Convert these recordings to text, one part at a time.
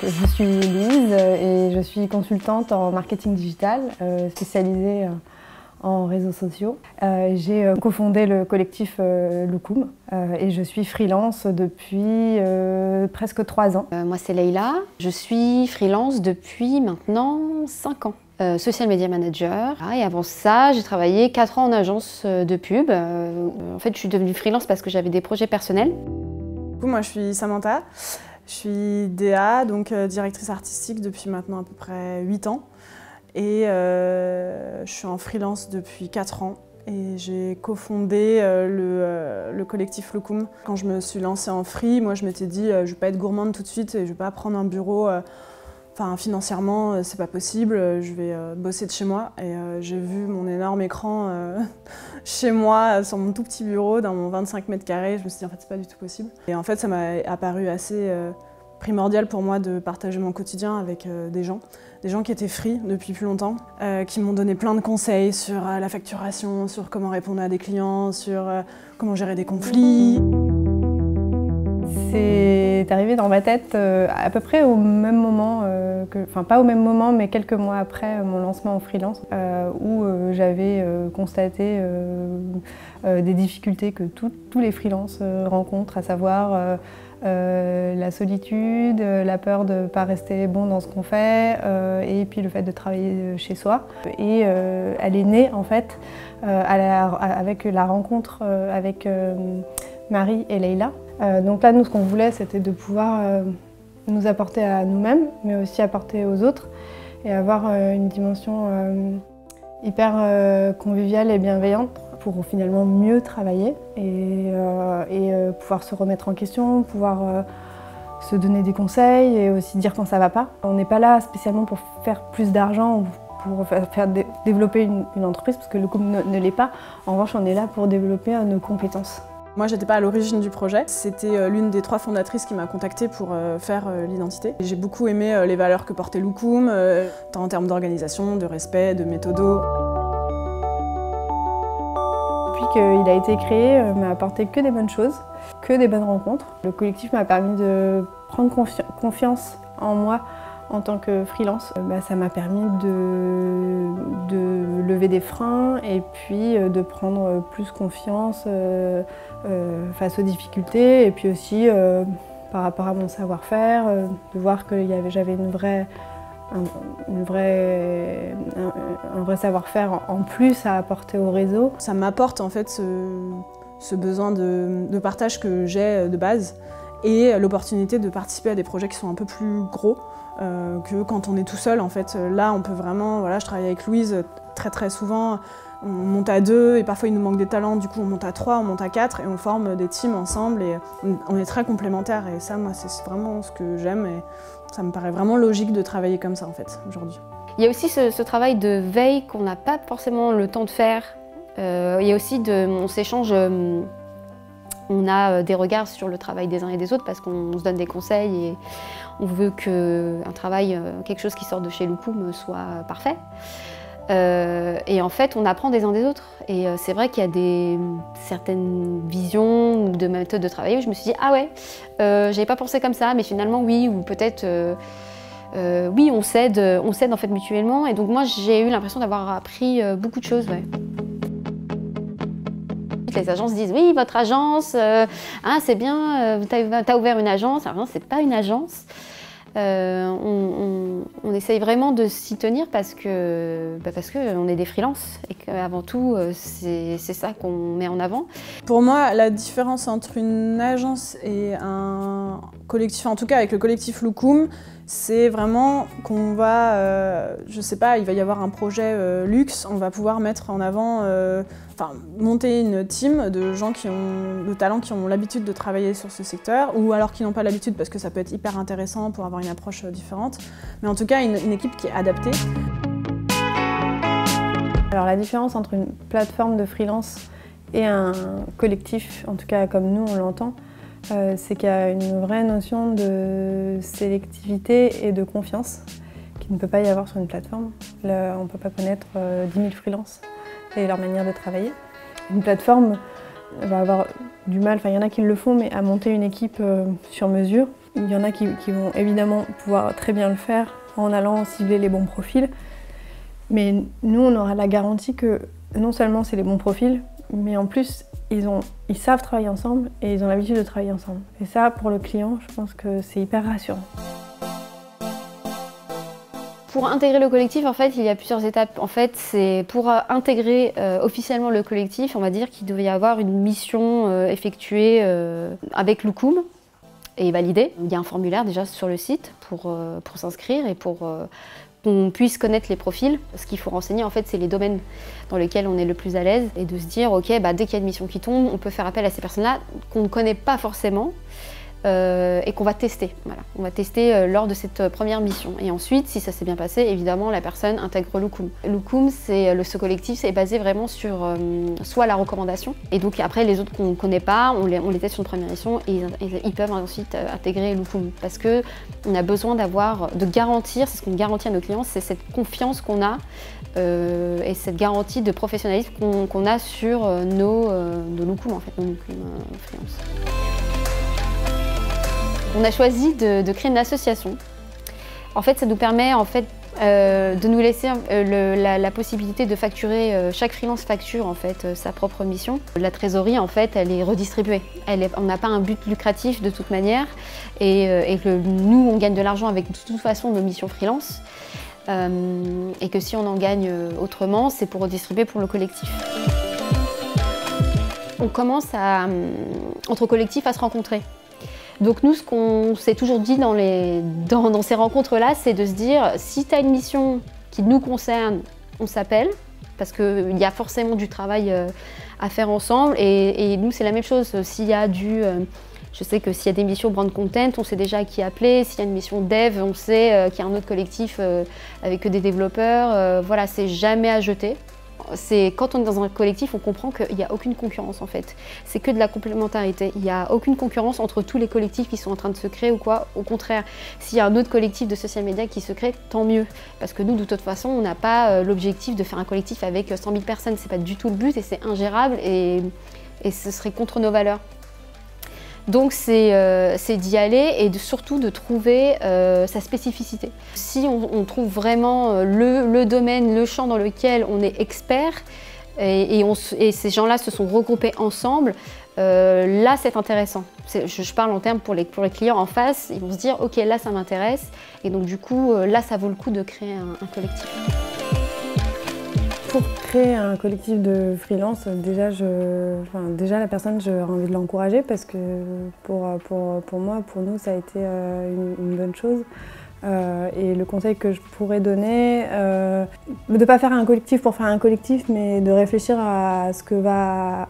Je suis Louise et je suis consultante en marketing digital, spécialisée en réseaux sociaux. J'ai cofondé le collectif Loukoum et je suis freelance depuis presque 3 ans. Moi c'est Leïla, je suis freelance depuis maintenant 5 ans. Social Media Manager. Et avant ça, j'ai travaillé 4 ans en agence de pub. En fait, je suis devenue freelance parce que j'avais des projets personnels. Du coup, moi, je suis Samantha. Je suis DA, donc directrice artistique depuis maintenant à peu près 8 ans. Et je suis en freelance depuis 4 ans. Et j'ai cofondé le collectif Loukoum. Quand je me suis lancée en free, moi je m'étais dit je ne vais pas être gourmande tout de suite et je ne vais pas prendre un bureau. Enfin, financièrement, c'est pas possible, je vais bosser de chez moi. Et j'ai vu mon énorme écran chez moi, sur mon tout petit bureau, dans mon 25 mètres carrés. Je me suis dit, en fait, c'est pas du tout possible. Et en fait, ça m'a apparu assez primordial pour moi de partager mon quotidien avec des gens qui étaient free depuis plus longtemps, qui m'ont donné plein de conseils sur la facturation, sur comment répondre à des clients, sur comment gérer des conflits. C'est arrivé dans ma tête à peu près au même moment, enfin pas au même moment, mais quelques mois après mon lancement en freelance, où j'avais constaté des difficultés que tous les freelances rencontrent, à savoir la solitude, la peur de ne pas rester bon dans ce qu'on fait, et puis le fait de travailler chez soi. Et elle est née en fait avec la rencontre avec Marie et Leïla. Donc là, nous, ce qu'on voulait, c'était de pouvoir nous apporter à nous-mêmes, mais aussi apporter aux autres, et avoir une dimension hyper conviviale et bienveillante pour finalement mieux travailler et pouvoir se remettre en question, pouvoir se donner des conseils et aussi dire quand ça va pas. On n'est pas là spécialement pour faire plus d'argent ou pour faire développer une entreprise, parce que Loukoum ne l'est pas. En revanche, on est là pour développer nos compétences. Moi, j'étais pas à l'origine du projet. C'était l'une des 3 fondatrices qui m'a contactée pour faire l'identité. J'ai beaucoup aimé les valeurs que portait Loukoum, tant en termes d'organisation, de respect, de méthodo. Depuis qu'il a été créé, m'a apporté que des bonnes choses, que des bonnes rencontres. Le collectif m'a permis de prendre confiance en moi en tant que freelance. Ça m'a permis de lever des freins et puis de prendre plus confiance face aux difficultés, et puis aussi par rapport à mon savoir-faire, de voir que j'avais un vrai savoir-faire en plus à apporter au réseau. Ça m'apporte en fait ce besoin de partage que j'ai de base, et l'opportunité de participer à des projets qui sont un peu plus gros que quand on est tout seul. En fait, là, on peut vraiment, voilà, je travaille avec Louise très souvent, on monte à 2 et parfois il nous manque des talents, du coup on monte à 3, on monte à 4 et on forme des teams ensemble et on est très complémentaires, et ça, moi, c'est vraiment ce que j'aime et ça me paraît vraiment logique de travailler comme ça en fait, aujourd'hui. Il y a aussi ce travail de veille qu'on n'a pas forcément le temps de faire. Il y a aussi on s'échange. On a des regards sur le travail des uns et des autres parce qu'on se donne des conseils et on veut qu'un travail, quelque chose qui sort de chez Loukoum soit parfait. Et en fait, on apprend des uns des autres. Et c'est vrai qu'il y a certaines visions de méthodes de travail où je me suis dit « Ah ouais, j'avais pas pensé comme ça, mais finalement oui, ou peut-être oui, on s'aide en fait mutuellement. » Et donc moi, j'ai eu l'impression d'avoir appris beaucoup de choses. Ouais. Les agences disent « Oui, votre agence, c'est bien, t'as ouvert une agence. » Alors non, c'est pas une agence. On essaye vraiment de s'y tenir parce que on est des freelances et qu'avant tout, c'est ça qu'on met en avant. Pour moi, la différence entre une agence et un collectif, en tout cas avec le collectif Loukoum, c'est vraiment qu'on va, je sais pas, il va y avoir un projet luxe, on va pouvoir mettre en avant, monter une team de gens qui ont le talent, qui ont l'habitude de travailler sur ce secteur, ou alors qui n'ont pas l'habitude parce que ça peut être hyper intéressant pour avoir une approche différente. Mais en tout cas, une équipe qui est adaptée. Alors la différence entre une plateforme de freelance et un collectif, en tout cas comme nous on l'entend, c'est qu'il y a une vraie notion de sélectivité et de confiance qu'il ne peut pas y avoir sur une plateforme. Là, on ne peut pas connaître 10 000 freelances et leur manière de travailler. Une plateforme va avoir du mal, il y en a qui le font, mais à monter une équipe sur mesure. Il y en a qui vont évidemment pouvoir très bien le faire en allant cibler les bons profils. Mais nous, on aura la garantie que non seulement c'est les bons profils, mais en plus, ils savent travailler ensemble et ils ont l'habitude de travailler ensemble. Et ça, pour le client, je pense que c'est hyper rassurant. Pour intégrer le collectif, en fait, il y a plusieurs étapes. En fait, c'est pour intégrer officiellement le collectif, on va dire qu'il devait y avoir une mission effectuée avec Loukoum et validée. Il y a un formulaire déjà sur le site pour s'inscrire et pour qu'on puisse connaître les profils. Ce qu'il faut renseigner, en fait, c'est les domaines dans lesquels on est le plus à l'aise et de se dire, ok, dès qu'il y a une mission qui tombe, on peut faire appel à ces personnes-là qu'on ne connaît pas forcément. Et qu'on va tester. Voilà. On va tester lors de cette première mission. Et ensuite, si ça s'est bien passé, évidemment, la personne intègre Loukoum. Loukoum, ce collectif, c'est basé vraiment sur soit la recommandation, et donc après, les autres qu'on ne connaît pas, on les teste sur une première mission, et ils peuvent ensuite intégrer Loukoum. Parce qu'on a besoin de garantir, c'est ce qu'on garantit à nos clients, c'est cette confiance qu'on a et cette garantie de professionnalisme qu'on a sur nos Loukoum, en fait, nos Loukoum freelance. On a choisi de créer une association. En fait, ça nous permet de nous laisser la possibilité de facturer, chaque freelance facture en fait sa propre mission. La trésorerie, en fait, elle est redistribuée. On n'a pas un but lucratif de toute manière et que nous, on gagne de l'argent avec de toute façon nos missions freelance. Et que si on en gagne autrement, c'est pour redistribuer pour le collectif. On commence entre collectifs à se rencontrer. Donc nous, ce qu'on s'est toujours dit dans ces rencontres-là, c'est de se dire, si tu as une mission qui nous concerne, on s'appelle, parce qu'il y a forcément du travail à faire ensemble. Et nous, c'est la même chose. S'il y a je sais que s'il y a des missions brand content, on sait déjà à qui appeler. S'il y a une mission dev, on sait qu'il y a un autre collectif avec que des développeurs. Voilà, c'est jamais à jeter. Quand on est dans un collectif, on comprend qu'il n'y a aucune concurrence en fait. C'est que de la complémentarité. Il n'y a aucune concurrence entre tous les collectifs qui sont en train de se créer ou quoi. Au contraire, s'il y a un autre collectif de social media qui se crée, tant mieux. Parce que nous, de toute façon, on n'a pas l'objectif de faire un collectif avec 100 000 personnes. C'est pas du tout le but et c'est ingérable et ce serait contre nos valeurs. Donc c'est d'y aller et surtout de trouver sa spécificité. Si on trouve vraiment le domaine, le champ dans lequel on est expert et ces gens-là se sont regroupés ensemble, là c'est intéressant. Je parle en termes pour les clients en face, ils vont se dire ok là ça m'intéresse et donc du coup là ça vaut le coup de créer un collectif. Pour créer un collectif de freelance, déjà la personne, j'aurais envie de l'encourager parce que pour moi, pour nous, ça a été une bonne chose. Et le conseil que je pourrais donner, de ne pas faire un collectif pour faire un collectif, mais de réfléchir à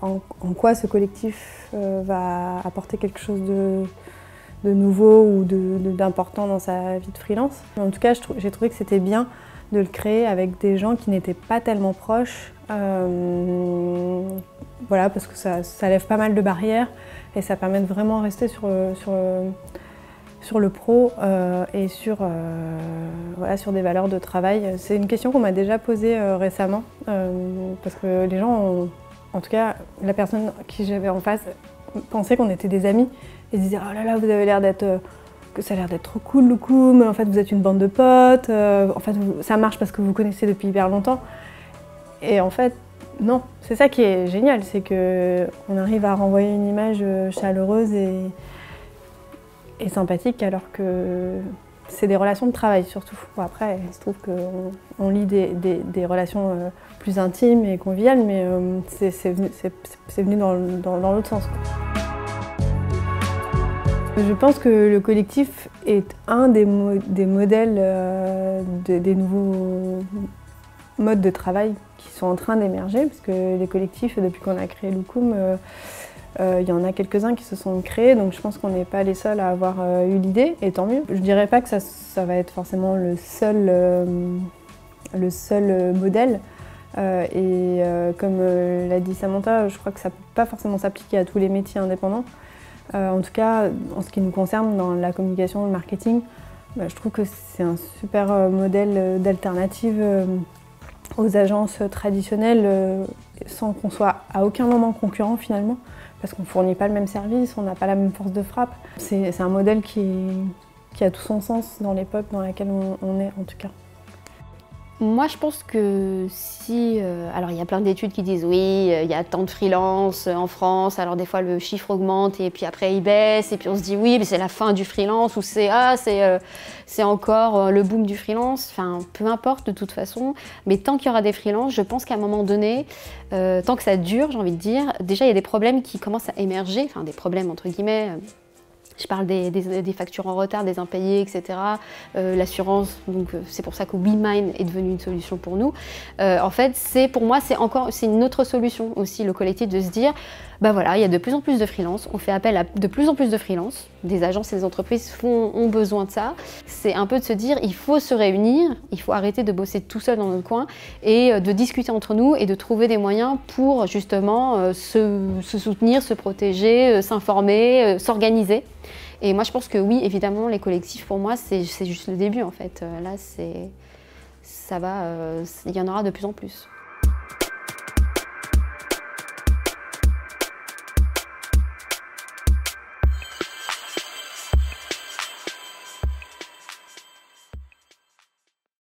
en quoi ce collectif va apporter quelque chose de nouveau ou d'important dans sa vie de freelance. En tout cas, j'ai trouvé que c'était bien de le créer avec des gens qui n'étaient pas tellement proches, voilà, parce que ça lève pas mal de barrières et ça permet de vraiment rester sur le pro et sur des valeurs de travail. C'est une question qu'on m'a déjà posée récemment, parce que les gens, en tout cas la personne qui j'avais en face, pensait qu'on était des amis et se disait « Oh là là, vous avez l'air d'être... » que ça a l'air d'être trop cool, Loukoum, en fait vous êtes une bande de potes, en fait ça marche parce que vous vous connaissez depuis hyper longtemps. Et en fait, non, c'est ça qui est génial, c'est qu'on arrive à renvoyer une image chaleureuse et sympathique alors que c'est des relations de travail surtout. Bon, après, il se trouve qu'on lit des relations plus intimes et conviviales, mais c'est venu dans l'autre sens, quoi. Je pense que le collectif est un des modèles des nouveaux modes de travail qui sont en train d'émerger, parce que les collectifs, depuis qu'on a créé Loukoum, il y en a quelques-uns qui se sont créés, donc je pense qu'on n'est pas les seuls à avoir eu l'idée, et tant mieux. Je dirais pas que ça va être forcément le seul modèle, comme l'a dit Samantha, je crois que ça ne peut pas forcément s'appliquer à tous les métiers indépendants. En tout cas, en ce qui nous concerne, dans la communication, le marketing, je trouve que c'est un super modèle d'alternative aux agences traditionnelles, sans qu'on soit à aucun moment concurrent finalement, parce qu'on ne fournit pas le même service, on n'a pas la même force de frappe. C'est un modèle qui a tout son sens dans l'époque dans laquelle on est en tout cas. Moi, je pense que si... alors, il y a plein d'études qui disent oui, il y a tant de freelance en France, alors des fois le chiffre augmente et puis après il baisse et puis on se dit oui, mais c'est la fin du freelance ou c'est encore le boom du freelance. Enfin, peu importe de toute façon, mais tant qu'il y aura des freelances, je pense qu'à un moment donné, tant que ça dure, j'ai envie de dire, déjà il y a des problèmes qui commencent à émerger, enfin des problèmes entre guillemets. Je parle des factures en retard, des impayés, etc. L'assurance, donc c'est pour ça que WeMind est devenu une solution pour nous. En fait, pour moi, c'est une autre solution aussi, le collectif, de se dire, bah voilà, il y a de plus en plus de freelance, on fait appel à de plus en plus de freelance, des agences et des entreprises ont besoin de ça. C'est un peu de se dire, il faut se réunir, il faut arrêter de bosser tout seul dans notre coin et de discuter entre nous et de trouver des moyens pour justement se soutenir, se protéger, s'informer, s'organiser. Et moi, je pense que oui, évidemment, les collectifs, pour moi, c'est juste le début, en fait. Là, il y en aura de plus en plus.